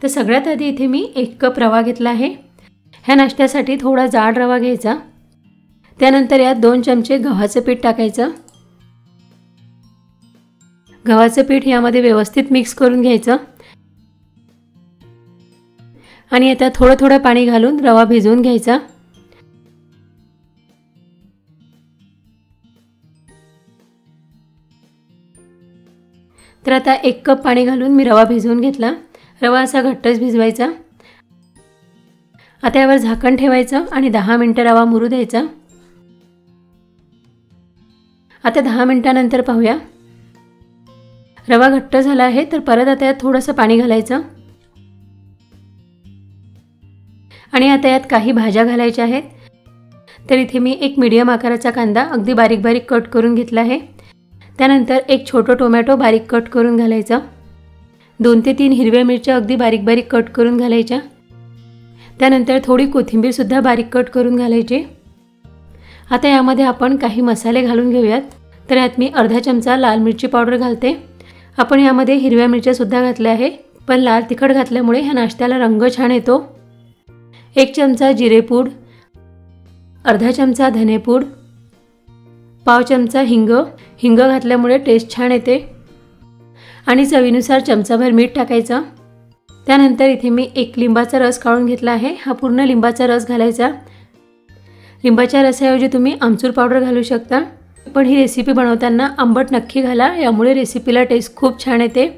तर सगळ्यात आधी इथे मी 1 कप रवा घेतला आहे। ह्या नाश्त्यासाठी थोडा जाड रवा घ्यायचा। त्यानंतर यात 2 चमचे गव्हाचं पीठ टाकायचं। गव्हाचं पीठ यामध्ये व्यवस्थित मिक्स करून घ्यायचं आणि आता थोडं थोडं पाणी घालून रवा भिजवून घ्यायचा। तर आता 1 कप पाणी घालून मी रवा भिजवून घेतला। रवा असा घट्टच भिजवायचा। आता यावर झाकण ठेवायचं आणि 10 मिनिटं रवा मुरू द्यायचा। आता 10 मिनिटांनंतर पाहूया रवा घट्ट झाला आहे। तर परत आता यात थोडंसं पाणी घालायचं आणि आता यात काही भाज्या घालायच्या आहेत। तर इथे मी एक मीडियम आकाराचा कांदा अगदी बारीक बारीक कट करून घेतला आहे। त्यानंतर एक छोटा टोमॅटो बारीक कट करून घालायचा। 2 ते 3 हिरव्या मिरच्या अगदी बारीक बारीक कट करून घालायच्या। त्यानंतर थोडी कोथिंबीर सुद्धा बारीक कट करून घालायची। आता यामध्ये आपण काही मसाले घालून घेऊयात। तर यात मी अर्धा चमचा लाल मिरची पावडर घालते। आपण यामध्ये हिरव्या मिरच्या सुद्धा घातल्या आहे, पण लाल तिखट घातल्यामुळे ह्या नाश्त्याला रंग छान येतो। 1 चमचा जिरेपूड, अर्धा चमचा धनेपूड, पाव चमचा हिंग घातल्यामुळे टेस्ट छान येते आणि चवीनुसार चमचाभर मीठ टाकायचं। त्यानंतर इथे मी 1 लिंबाचा रस काढून घेतला आहे। हा पूर्ण लिंबाचा रस घालायचा। लिंबाच्या रसाऐवजी तुम्ही आमचूर पावडर घालू शकता, पण ही रेसिपी बनवताना आंबट नक्की घाला, यामुळे रेसिपीला टेस्ट खूप छान येते।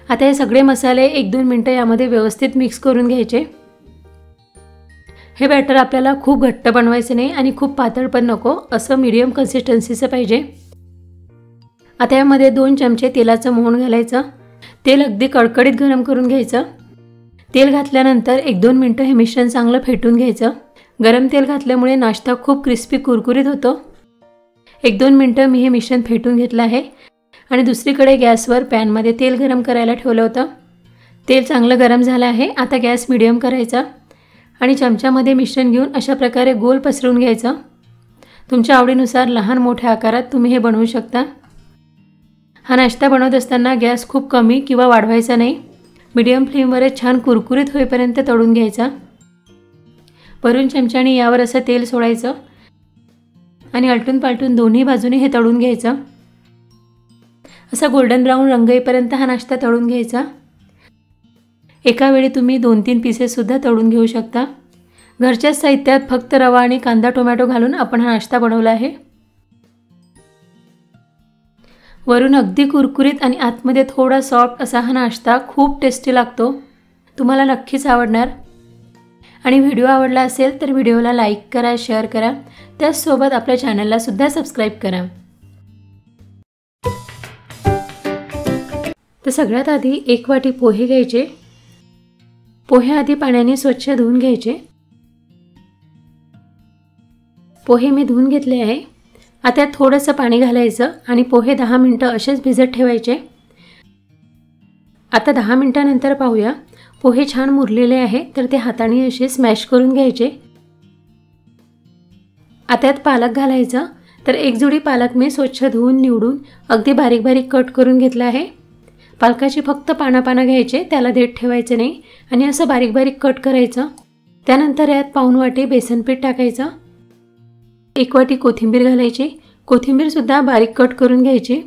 आता हे सगळे मसाले 1-2 मिनिटं यामध्ये व्यवस्थित मिक्स करून घ्यायचे। हे बॅटर आपल्याला खूप घट्ट बनवायचं नाही आणि खूप पातळ पण नको, असं मीडियम कन्सिस्टन्सीचं पाहिजे। आता यामध्ये 2 चमचे तेलाचं मोहन घालायचं। तेल अगदी कडकडीत गरम करून घ्यायचं। तेल घातल्यानंतर 1-2 मिनिटं हे मिश्रण चांगलं फेटून घ्यायचं। गरम तेल घातल्यामुळे नाश्ता खूप क्रिस्पी कुरकुरीत होतो। 1-2 मिनिटं मी हे मिश्रण फेटून घेतलं आहे आणि दुसरीकडे गॅसवर पॅनमध्ये तेल गरम करायला ठेवलं होतं। तेल चांगलं गरम झालं आहे। आता गॅस मीडियम करायचा आणि चमच्यामध्ये मिश्रण घेऊन अशा प्रकारे गोल पसरवून घ्यायचं। तुमच्या आवडीनुसार लहान मोठ्या आकारात तुम्ही हे बनवू शकता। हा नाश्ता बनवत असताना गॅस खूप कमी किंवा वाढवायचा नाही, मीडियम फ्लेमवरच छान कुरकुरीत होईपर्यंत तळून घ्यायचा। वरून चमच्याने यावर असं तेल सोडायचं आणि आलटून पालटून दोन्ही बाजूने हे तळून घ्यायचं। असा गोल्डन ब्राऊन रंग येईपर्यंत हा नाश्ता तळून घ्यायचा। एका वेळी तुम्ही 2-3 पीसेस सुद्धा तळून घेऊ शकता। घरच्याच साहित्यात फक्त रवा आणि कांदा टोमॅटो घालून आपण हा नाश्ता बनवला आहे। वरून अगदी कुरकुरीत आणि आतमध्ये थोडा सॉफ्ट असा हा नाश्ता खूप टेस्टी लागतो। तुम्हाला नक्कीच आवडणार। आणि व्हिडिओ आवडला असेल तर व्हिडिओला लाईक करा, शेअर करा, त्याचसोबत आपल्या चॅनलला सुद्धा सबस्क्राईब करा। तर सगळ्यात आधी 1 वाटी पोहे घ्यायचे। पोहे आधी पाण्याने स्वच्छ धुवून घ्यायचे। पोहे मी धुवून घेतले आहे। आता थोडंसं पाणी घालायचं आणि पोहे 10 मिनिटं असेच भिजत ठेवायचे। आता 10 मिनिटांनंतर पाहूया पोहे छान मुरलेले आहे, तर ते हाताने असे स्मॅश करून घ्यायचे। आता यात पालक घालायचा। तर 1 जुडी पालक मी स्वच्छ धुवून निवडून अगदी बारीक बारीक कट करून घेतला आहे। पालकाची फक्त पानं घ्यायचे, त्याला देठ ठेवायचं नाही आणि असं बारीक बारीक कट करायचं। त्यानंतर यात पाऊण वाटी बेसन पीठ टाकायचं। 1 वाटी कोथिंबीर घालायची। कोथिंबीर सुद्धा बारीक कट करून घ्यायची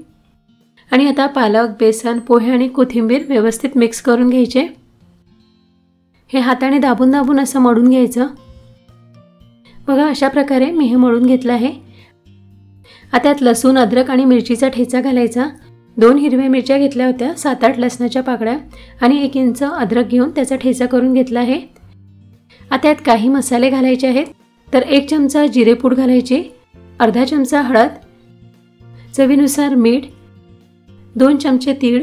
आणि आता पालक, बेसन, पोहे आणि कोथिंबीर व्यवस्थित मिक्स करून घ्यायचे। हे हाताने दाबून दाबून असं मळून घ्यायचं। बघा अशा प्रकारे मी हे मळून घेतलं आहे। आता यात लसूण, अद्रक आणि मिरचीचा ठेचा घालायचा। 2 हिरव्या मिरच्या घेतल्या होत्या, 7-8 लसणाच्या पाकळ्या आणि 1 इंच अद्रक घेऊन त्याचा ठेचा करून घेतला आहे। आता यात काही मसाले घालायचे आहेत। तर 1 चमचा जिरेपूड घालायची, अर्धा चमचा हळद, चवीनुसार मीठ, 2 चमचे तीळ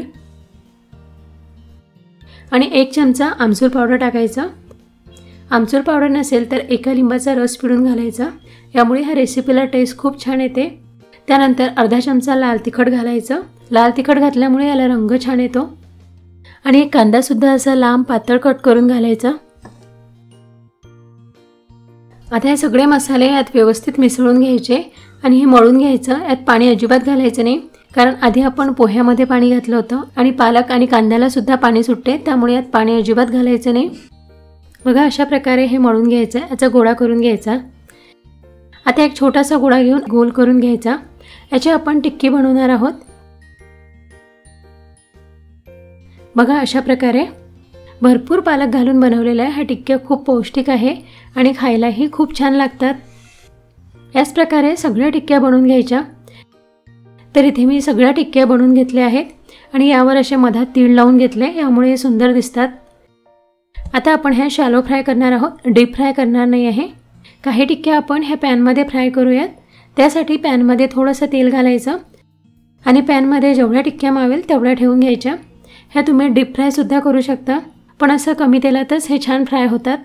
आणि 1 चमचा आमचूर पावडर टाकायचा। आमचूर पावडर नसेल तर 1 लिंबाचा रस पिळून घालायचा, यामुळे ह्या रेसिपीला टेस्ट खूप छान येते। त्यानंतर अर्धा चमचा लाल तिखट घालायचं। लाल तिखट घातल्यामुळे याला रंग छान येतो आणि 1 कांदा सुद्धा असा लांब पातळ कट करून घालायचा। आता हे सगळे मसाले यात व्यवस्थित मिसळून घ्यायचे आणि हे मळून घ्यायचं। यात पाणी अजिबात घालायचं नाही, कारण आधी आपण पोह्यामध्ये पाणी घातलं होतं आणि पालक आणि कांद्याला सुद्धा पाणी सुटते, त्यामुळे यात पाणी अजिबात घालायचं नाही। बघा अशा प्रकारे हे मळून घ्यायचं, याचा गोळा करून घ्यायचा। आता एक छोटासा गोळा घेऊन गोल करून घ्यायचा, याची आपण टिक्की बनवणार आहोत। बघा अशा प्रकारे भरपूर पालक घालून बनवलेल्या ह्या टिक्क्या खूप पौष्टिक आहे आणि खायलाही खूप छान लागतात। याच प्रकारे सगळ्या टिक्क्या बनवून घ्यायच्या। तर इथे मी सगळ्या टिक्क्या बनवून घेतल्या आहेत आणि यावर असे मधात तीळ लावून घेतले, यामुळे सुंदर दिसतात। आता आपण ह्या शॅलो फ्राय करणार आहोत, डीप फ्राय करणार नाही आहे। काही टिक्क्या आपण ह्या पॅनमध्ये फ्राय करूयात। त्यासाठी पॅनमध्ये थोडंसं तेल घालायचं आणि पॅनमध्ये जेवढ्या टिक्क्या मावेल तेवढ्या ठेवून घ्यायच्या। ह्या तुम्ही डीप फ्रायसुद्धा करू शकता, पण असं कमी तेलातच हे छान फ्राय होतात।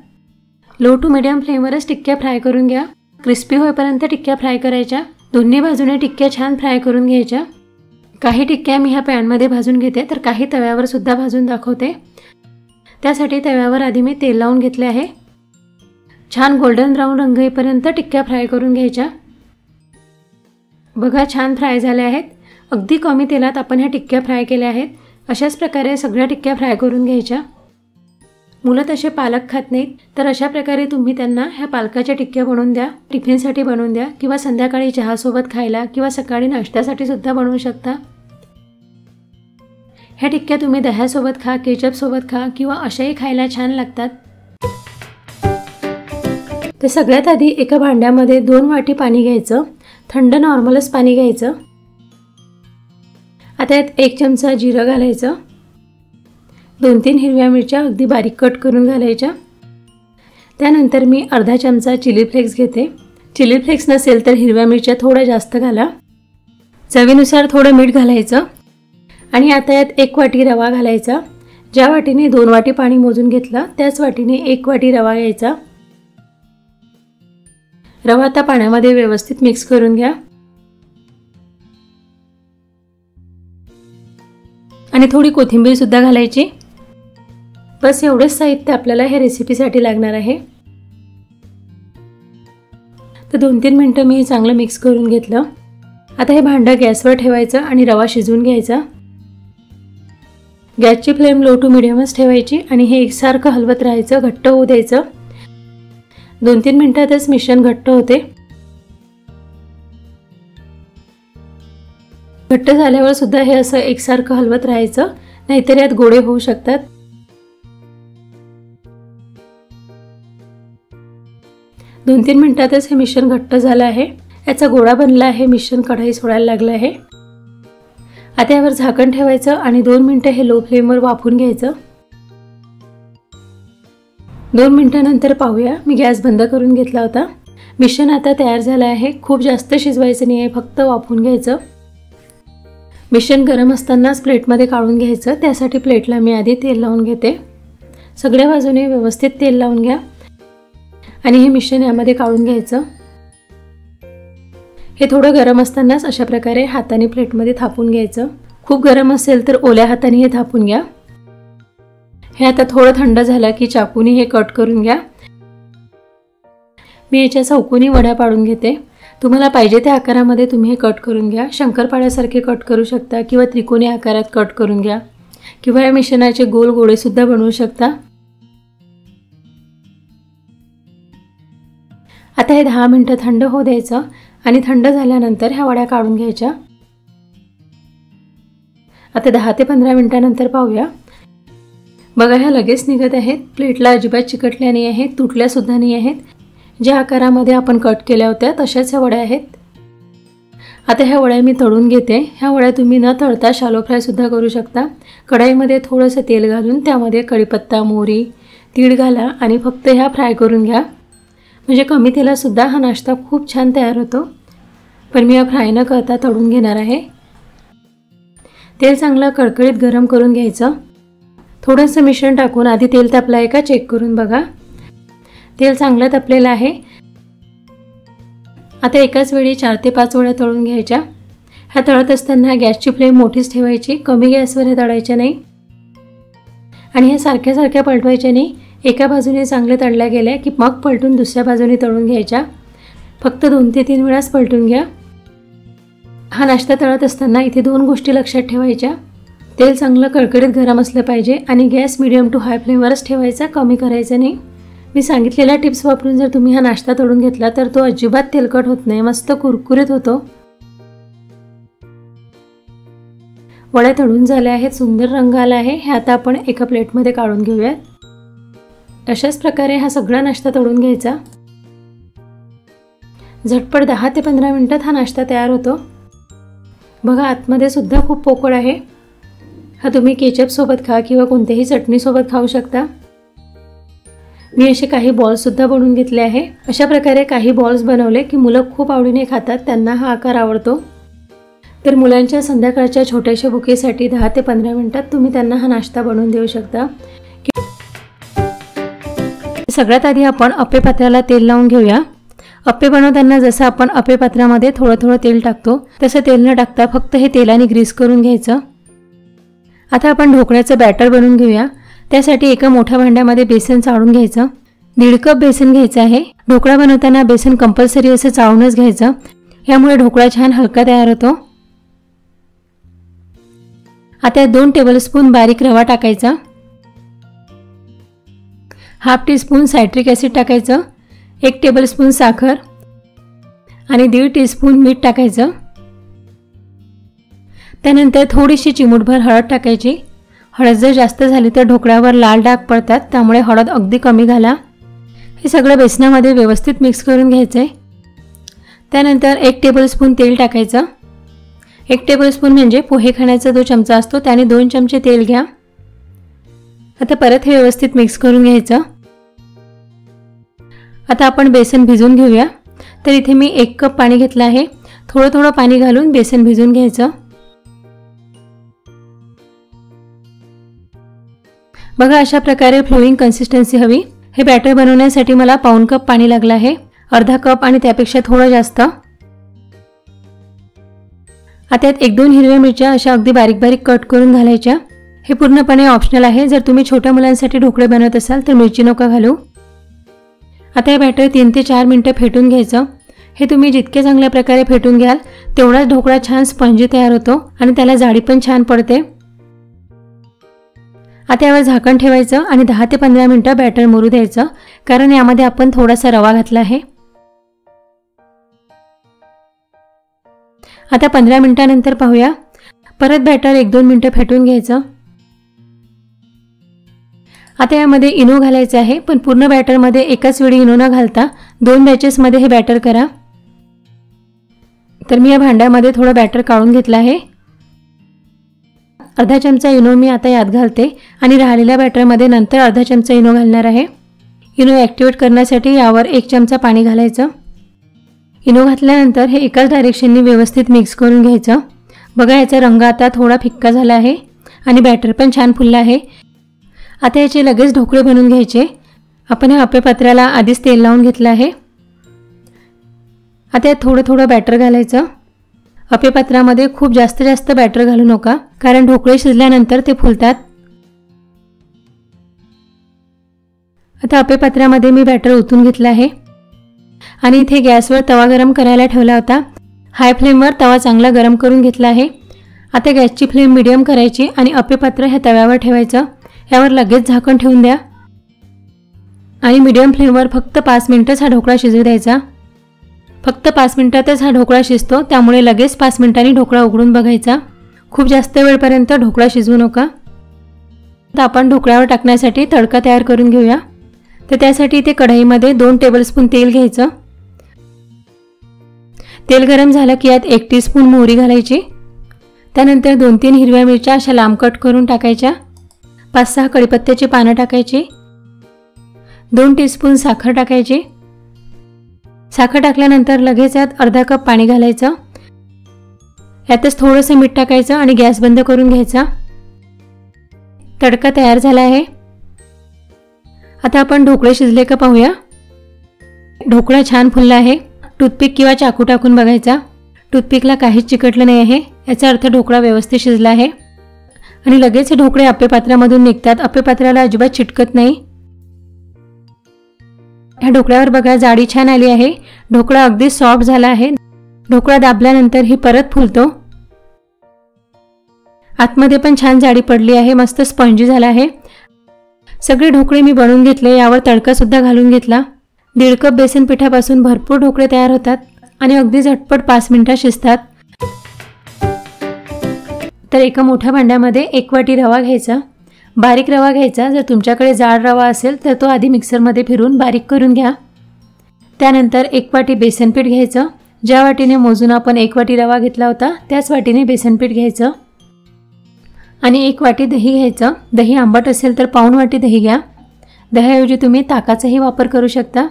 लो टू मीडियम फ्लेमवरच टिक्क्या फ्राय करून घ्या, क्रिस्पी होईपर्यंत टिक्क्या फ्राय करायच्या। दोन्ही बाजूने टिक्क्या छान फ्राय करून घ्यायच्या। काही टिक्क्या मी ह्या पॅनमध्ये भाजून घेते, तर काही तव्यावर सुद्धा भाजून दाखवते। त्यासाठी तव्यावर आधी मी तेल लावून घेतले आहे। छान गोल्डन ब्राऊन रंग येईपर्यंत टिक्क्या फ्राय करून घ्यायच्या। बघा छान फ्राय झाल्या आहेत। अगदी कमी तेलात आपण ह्या टिक्क्या फ्राय केल्या आहेत। अशाच प्रकारे सगळ्या टिक्क्या फ्राय करून घ्यायच्या। मुलं तसे पालक खात नाहीत, तर अशा प्रकारे तुम्ही त्यांना ह्या पालकाच्या टिक्क्या बनवून द्या, टिफिनसाठी बनवून द्या किंवा संध्याकाळी चहासोबत खायला किंवा सकाळी नाश्त्यासाठी सुद्धा बनवू शकता। ह्या टिक्क्या तुम्ही दह्यासोबत खा, केचपसोबत खा किंवा अशाही खायला छान लागतात। तर सगळ्यात आधी एका भांड्यामध्ये 2 वाटी पाणी घ्यायचं, थंड नॉर्मलच पाणी घ्यायचं। आता यात 1 चमचा जिरं घालायचं, 2-3 हिरव्या मिरच्या अगदी बारीक कट करून घालायच्या। त्यानंतर मी अर्धा चमचा चिली फ्लेक्स घेते। चिली फ्लेक्स नसेल तर हिरव्या मिरच्या थोड्या जास्त घाला। चवीनुसार थोडं मीठ घालायचं आणि आता यात 1 वाटी रवा घालायचा। ज्या वाटीने 2 वाटी पाणी मोजून घेतलं त्याच वाटीने 1 वाटी रवा घ्यायचा। रवा आता पाण्यामध्ये व्यवस्थित मिक्स करून घ्या आणि थोडी कोथिंबीर सुद्धा घालायची। बस एवढेच साहित्य आपल्याला हे रेसिपीसाठी लागणार आहे। तर 2-3 मिनिटं मी हे चांगलं मिक्स करून घेतलं। आता हे भांडं गॅसवर ठेवायचं आणि रवा शिजवून घ्यायचा। गॅसची फ्लेम लो टू मीडियमच ठेवायची आणि हे एकसारखं हलवत राहायचं, घट्ट होऊ द्यायचं। 2-3 मिनिटातच मिश्रण घट्ट होते। घट्ट झाल्यावर सुद्धा हे असं एकसारखं हलवत राहायचं, नाहीतर यात गोळे होऊ शकतात। 2-3 मिनिटातच हे मिश्रण घट्ट झालं आहे, याचा गोळा बनला आहे, मिश्रण कढई सोडायला लागलं आहे। आता यावर झाकण ठेवायचं आणि 2 मिनिटं हे लो फ्लेमवर वाफवून घ्यायचं। 2 मिनिटांनंतर पाहूया, मी गॅस बंद करून घेतला होता। मिश्रण आता तयार झालं आहे। खूप जास्त शिजवायचं नाही आहे, फक्त वाफवून घ्यायचं। मिश्रण गरम असतानाच प्लेटमध्ये काढून घ्यायचं। त्यासाठी प्लेटला मी आधी तेल लावून घेते। सगळ्या बाजूने व्यवस्थित तेल लावून घ्या आणि हे मिश्रण यामध्ये काढून घ्यायचं। हे थोडं गरम असतानाच अशा प्रकारे हाताने प्लेटमध्ये थापून घ्यायचं। खूप गरम असेल तर ओल्या हाताने हे थापून घ्या। हे आता थोडं थंड झालं की चाकूने हे कट करून घ्या। मी याच्या चौकोनी वड्या पाडून घेते। तुम्हाला पाहिजे त्या आकारामध्ये तुम्ही हे कट करून घ्या। शंकरपाळ्यासारखे कट करू शकता किंवा त्रिकोणी आकारात कट करून घ्या किंवा या मिश्रणाचे गोल गोळे सुद्धा बनवू शकता। आता हे 10 मिनिटं थंड होऊ द्यायचं आणि थंड झाल्यानंतर ह्या वड्या काढून घ्यायच्या। आता 10 ते 15 मिनिटांनंतर पाहूया। बघा ह्या लगेच निघत आहेत, प्लेटला अजिबात चिकटल्या नाही आहेत, तुटल्या सुद्धा नाही आहेत। ज्या आकारामध्ये आपण कट केल्या होत्या तशाच ह्या वड्या आहेत। आता ह्या वड्या मी तळून घेते। ह्या वड्या तुम्ही न तळता शॅलो फ्राय सुद्धा करू शकता। कढईमध्ये थोडंसं तेल घालून त्यामध्ये कढीपत्ता, मोहरी, तीळ घाला आणि फक्त ह्या फ्राय करून घ्या। म्हणजे कमी तेलात सुद्धा हा नाश्ता खूप छान तयार होतो। पण मी फ्राय न करता तळून घेणार आहे। तेल चांगलं कडकडीत गरम करून घ्यायचं। थोडंसं मिश्रण टाकून आधी तेल तापलं आहे का चेक करून बघा। तेल चांगलं तापलेलं आहे। आता एकाच वेळी 4 ते 5 वड्या तळून घ्यायच्या। ह्या तळत असताना गॅसची फ्लेम मोठीच ठेवायची, कमी गॅसवर हे तळायच्या नाही आणि हे सारख्या सारख्या पलटवायच्या नाही। एका बाजूने चांगले तळल्या गेल्या की मग पलटून दुसऱ्या बाजूने तळून घ्यायच्या। फक्त 2 ते 3 वेळाच पलटून घ्या। हा नाश्ता तळत असताना इथे 2 गोष्टी लक्षात ठेवायच्या. तेल चांगलं कडकडीत गरम असलं पाहिजे आणि गॅस मीडियम टू हाय फ्लेमवरच ठेवायचा, कमी करायचं नाही. मी सांगितलेल्या टिप्स वापरून जर तुम्ही हा नाश्ता तळून घेतला तर तो अजिबात तेलकट होत नाही, मस्त कुरकुरीत होतो. वड्या तळून झाल्या आहेत, सुंदर रंग आला आहे. हे आता आपण एका प्लेटमध्ये काढून घेऊयात. अशाच प्रकारे हा सगळा नाश्ता तळून घ्यायचा. झटपट 10 ते 15 मिनिटात हा नाश्ता तयार होतो. बघा आतमध्ये सुद्धा खूप पोकळ आहे. हा तुम्ही केचप सोबत खा किंवा कोणत्याही चटणी सोबत खाऊ शकता. मी असे काही बॉल्स सुद्धा बनवून घेतले आहे. अशा प्रकारे काही बॉल्स बनवले की मुलं खूप आवडीने खातात, त्यांना हा आकार आवडतो. तर मुलांच्या संध्याकाळच्या छोट्याशा भुकेसाठी 10 ते 15 मिनिटात तुम्ही त्यांना हा नाश्ता बनवून देऊ शकता. सगळ्यात आधी आपण अप्पे पात्राला तेल लावून घेऊया. अप्पे बनवताना जसं आपण अप्पे पात्रामध्ये थोडं थोडं तेल टाकतो तसं तेल न टाकता फक्त हे तेलाने ग्रीस करून घ्यायचं. आता आपण ढोकळ्याचं बॅटर बनवून घेऊया. त्यासाठी एका मोठ्या भांड्यामध्ये बेसन चाळून घ्यायचं. 1.5 कप बेसन घ्यायचं आहे. ढोकळा बनवताना बेसन कंपल्सरी असं चाळूनच घ्यायचं, यामुळे ढोकळा छान हलका तयार होतो. आता 2 टेबलस्पून बारीक रवा टाकायचा. 1/2 टीस्पून सायट्रिक ॲसिड टाकायचं. 1 टेबलस्पून साखर आणि 1.5 टीस्पून मीठ टाकायचं. त्यानंतर थोडीशी चिमूटभर हळद टाकायची. हळद जर जास्त झाली तर ढोकळ्यावर लाल डाग पडतात, त्यामुळे हळद अगदी कमी घाला. हे सगळं बेसनामध्ये व्यवस्थित मिक्स करून घ्यायचं आहे. त्यानंतर 1 टेबलस्पून तेल टाकायचं. 1 टेबलस्पून म्हणजे पोहे खाण्याचा जो चमचा असतो त्याने 2 चमचे तेल घ्या. आता परत हे व्यवस्थित मिक्स करून घ्यायचं. आता आपण बेसन भिजवून घेऊया. तर इथे मी 1 कप पाणी घेतलं आहे. थोडं थोडं पाणी घालून बेसन भिजवून घ्यायचं. बघा अशा प्रकारे फ्लोइंग कन्सिस्टन्सी हवी. हे बॅटर बनवण्यासाठी मला 1/4 कप पाणी लागलं आहे. अर्धा कप आणि त्यापेक्षा थोडं जास्त. आता यात 1-2 हिरव्या मिरच्या अशा अगदी बारीक बारीक कट करून घालायच्या. हे पूर्णपणे ऑप्शनल आहे. जर तुम्ही छोट्या मुलांसाठी ढोकळे बनवत असाल तर मिरची नका घालू. आता हे बॅटर 3 ते 4 मिनिटं फेटून घ्यायचं. हे तुम्ही जितके चांगल्या प्रकारे फेटून घ्याल तेवढाच ढोकळा छान स्पंजी तयार होतो आणि त्याला जाडी पण छान पडते. आता यावर झाकण ठेवायचं आणि 10 ते 15 मिनिटं बॅटर मुरू द्यायचं, कारण यामध्ये आपण थोडासा रवा घातला आहे. आता 15 मिनिटांनंतर पाहूया. परत बॅटर 1-2 मिनिटं फेटून घ्यायचं. आता यामध्ये इनो घालायचं आहे, पण पूर्ण बॅटरमध्ये एकाच वेळी इनो न घालता 2 बॅचेसमध्ये हे बॅटर करा. तर मी या भांड्यामध्ये थोडं बॅटर काढून घेतलं आहे. अर्धा चमचा इनो मी आता यात घालते आणि राहिलेल्या बॅटरमध्ये नंतर अर्धा चमचा इनो घालणार आहे. इनो ॲक्टिवेट करण्यासाठी यावर 1 चमचा पाणी घालायचं. इनो घातल्यानंतर हे एकाच डायरेक्शननी व्यवस्थित मिक्स करून घ्यायचं. बघा याचा रंग आता थोडा फिक्का झाला आहे आणि बॅटर पण छान फुललं आहे. आता याचे लगेच ढोकळे बनवून घ्यायचे. आपण ह्या अप्पे पात्राला आधीच तेल लावून घेतलं आहे. आता यात थोडं थोडं बॅटर घालायचं. अप्पे पात्रामध्ये खूप जास्त बॅटर घालू नका, कारण ढोकळे शिजल्यानंतर ते फुलतात. आता अप्पे पात्रामध्ये मी बॅटर ओतून घेतलं आहे आणि इथे गॅसवर तवा गरम करायला ठेवला होता. हाय फ्लेमवर तवा चांगला गरम करून घेतला आहे. आता गॅसची फ्लेम मीडियम करायची आणि अप्पे पात्र ह्या तव्यावर ठेवायचं. यावर लगेच झाकण ठेवून द्या आणि मीडियम फ्लेमवर फक्त 5 मिनिटच हा ढोकळा शिजू द्यायचा. फक्त 5 मिनिटातच हा ढोकळा शिजतो, त्यामुळे लगेच 5 मिनिटांनी ढोकळा उघडून बघायचा. खूप जास्त वेळपर्यंत ढोकळा शिजवू नका. तर आपण ढोकळ्यावर टाकण्यासाठी तडका तयार करून घेऊया. तर त्यासाठी इथे कढईमध्ये 2 टेबलस्पून तेल घ्यायचं. तेल गरम झालं की यात 1 टीस्पून मोहरी घालायची. त्यानंतर 2-3 हिरव्या मिरच्या अशा लांब कट करून टाकायच्या. 5-6 कढीपत्त्याची पानं टाकायची. 2 टीस्पून साखर टाकायची. साखर टाकल्यानंतर लगेच यात अर्धा कप पाणी घालायचं. यातच थोडंसं मीठ टाकायचं आणि गॅस बंद करून घ्यायचा. तडका तयार झाला आहे. आता आपण ढोकळे शिजले का पाहूया. ढोकळा छान फुलला आहे. टूथपिक किंवा चाकू टाकून बघायचा. टूथपिकला काहीच चिकटलं नाही आहे, याचा अर्थ ढोकळा व्यवस्थित शिजला आहे. आणि लगेच हे ढोकळे अप्पे पात्रामधून निघतात. अप्पे पात्राला अजिबात चिटकत नाही. ह्या ढोकळ्यावर बघा जाडी छान आली आहे. ढोकळा अगदी सॉफ्ट झाला आहे. ढोकळा दाबल्यानंतर ही परत फुलतो। आतमध्ये पण छान जाडी पडली आहे, मस्त स्पंजी झाला आहे। सगळे ढोकळे मी बनवून घेतले, यावर तडका सुद्धा घालून घेतला। 1.5 कप बेसन पिठापासून भरपूर ढोकळे तयार होतात आणि अगदी झटपट 5 मिनिटात शिजतात। तर एका मोठ्या भांड्यामध्ये 1 वाटी रवा घ्यायचा, बारीक रवा घ्यायचा। जर तुमच्याकडे जाड रवा असेल तर तो आधी मिक्सरमध्ये फिरवून बारीक करून घ्या। त्यानंतर 1 वाटी बेसन पीठ घ्यायचं, ज्या वाटीने मोजून आपण 1 वाटी रवा घेतला होता त्याच वाटीने बेसन पीठ घ्यायचं आणि 1 वाटी दही घ्यायचं। दही आंबट असेल तर पाऊण वाटी दही घ्या, दह्याऐवजी तुम्ही ताकाचाही वापर करू शकता।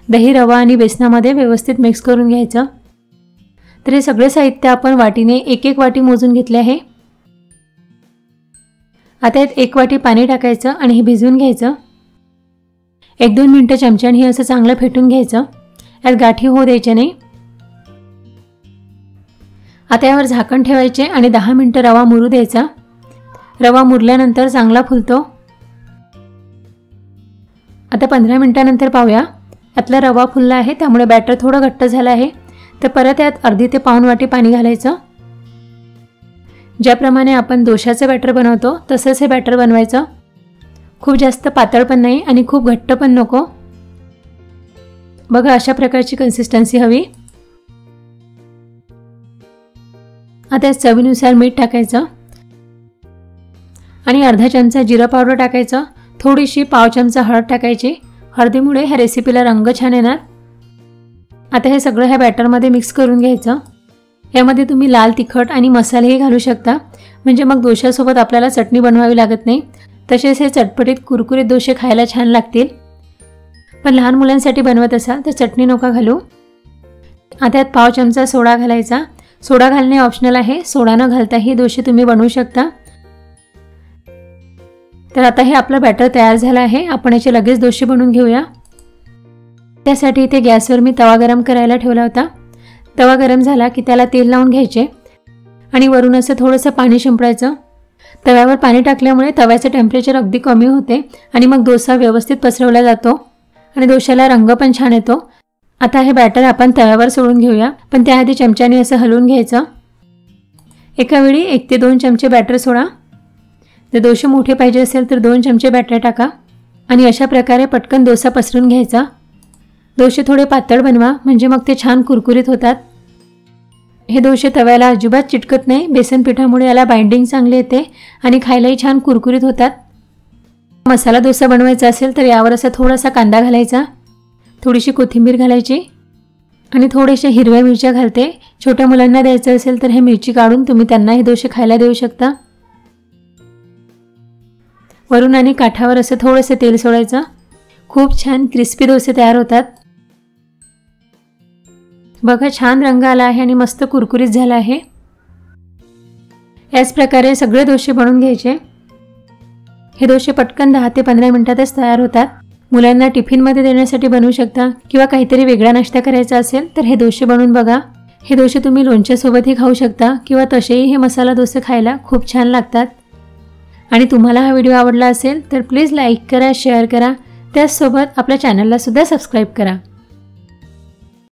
दही रवा आणि बेसनामध्ये व्यवस्थित मिक्स करून घ्यायचं। तर हे सगळे साहित्य आपण वाटीने 1-1 वाटी मोजून घेतले आहे। आता यात 1 वाटी पाणी टाकायचं आणि हे भिजवून घ्यायचं। 1-2 मिनिटं चमच्याने हे असं चांगलं फेटून घ्यायचं, यात गाठी होऊ द्यायच्या नाही। आता यावर झाकण ठेवायचे आणि 10 मिनिटं रवा मुरू द्यायचा। रवा मुरल्यानंतर चांगला फुलतो। आता 15 मिनिटांनंतर पाहूया, यातला रवा फुलला आहे, त्यामुळे बॅटर थोडं घट्ट झालं आहे। तर परत यात अर्धी ते पाऊण वाटी पाणी घालायचं। ज्याप्रमाणे आपण डोशाचं बॅटर बनवतो तसंच हे बॅटर बनवायचं। खूप जास्त पातळ पण नाही आणि खूप घट्ट पण नको। बघा, अशा प्रकारची कन्सिस्टन्सी हवी। आता चवीनुसार मीठ टाकायचं आणि अर्धा चमचा जिरा पावडर टाकायचं, थोडीशी पाव चमचा हळद टाकायची। हळदीमुळे ह्या रेसिपीला रंग छान येणार। आता हे सगळं ह्या बॅटरमध्ये मिक्स करून घ्यायचं। यामध्ये तुम्ही लाल तिखट आणि मसालेही घालू शकता, म्हणजे मग डोशासोबत आपल्याला चटणी बनवावी लागत नाही। तसेच हे चटपटीत कुरकुरीत डोसे खायला छान लागतील। पण लहान मुलांसाठी बनवत असाल तर चटणी नका घालू। आता यात पाव चमचा सोडा घालायचा। सोडा घालणे ऑप्शनल आहे, सोडा न घालताही डोसे तुम्ही बनवू शकता। तर आता हे आपलं बॅटर तयार झालं आहे, आपण याचे लगेच डोसे बनवून घेऊया। त्यासाठी इथे गॅसवर मी तवा गरम करायला ठेवला होता। तवा गरम झाला की त्याला तेल लावून घ्यायचे आणि वरून असं थोडंसं पाणी शिंपडायचं। तव्यावर पाणी टाकल्यामुळे तव्याचं टेम्परेचर अगदी कमी होते आणि मग डोसा व्यवस्थित पसरवला जातो आणि डोशाला रंग पण छान येतो। आता हे बॅटर आपण तव्यावर सोडून घेऊया, पण त्याआधी चमच्याने असं हलवून घ्यायचं। एका वेळी 1 ते 2 चमचे बॅटर सोडा। जर डोसे मोठे पाहिजे असेल तर 2 चमचे बॅटर टाका आणि अशा प्रकारे पटकन डोसा पसरून घ्यायचा। डोसे थोडे पातळ बनवा, म्हणजे मग ते छान कुरकुरीत होतात। हे डोसे तव्याला अजिबात चिटकत नाही, बेसन पिठामुळे याला बाइंडिंग चांगली येते आणि खायलाही छान कुरकुरीत होतात। मसाला डोसा बनवायचा असेल तर यावर असा थोडासा कांदा घालायचा, थोडीशी कोथिंबीर घालायची आणि थोडेसे हिरव्या मिरच्या घालते। छोट्या मुलांना द्यायचं असेल तर हे मिरची काढून तुम्ही त्यांना हे डोसे खायला देऊ शकता। वरून आणि काठावर असं थोडंसं तेल सोडायचं। खूप छान क्रिस्पी डोसे तयार होतात। बघा, छान रंग आला आहे आणि मस्त कुरकुरीत झाला आहे। याच प्रकारे सगळे डोसे बनवून घ्यायचे। हे डोसे पटकन 10 ते 15 मिनिटातच तयार होतात। मुलांना टिफिनमध्ये देण्यासाठी बनवू शकता किंवा काहीतरी वेगळा नाश्ता करायचा असेल तर हे डोसे बनवून बघा। हे डोसे तुम्ही लोणच्यासोबतही खाऊ शकता किंवा तसेही हे मसाला डोसे खायला खूप छान लागतात। आणि तुम्हाला हा व्हिडिओ आवडला असेल तर प्लीज लाईक करा, शेअर करा, त्याचसोबत आपल्या चॅनलला सुद्धा सबस्क्राईब करा।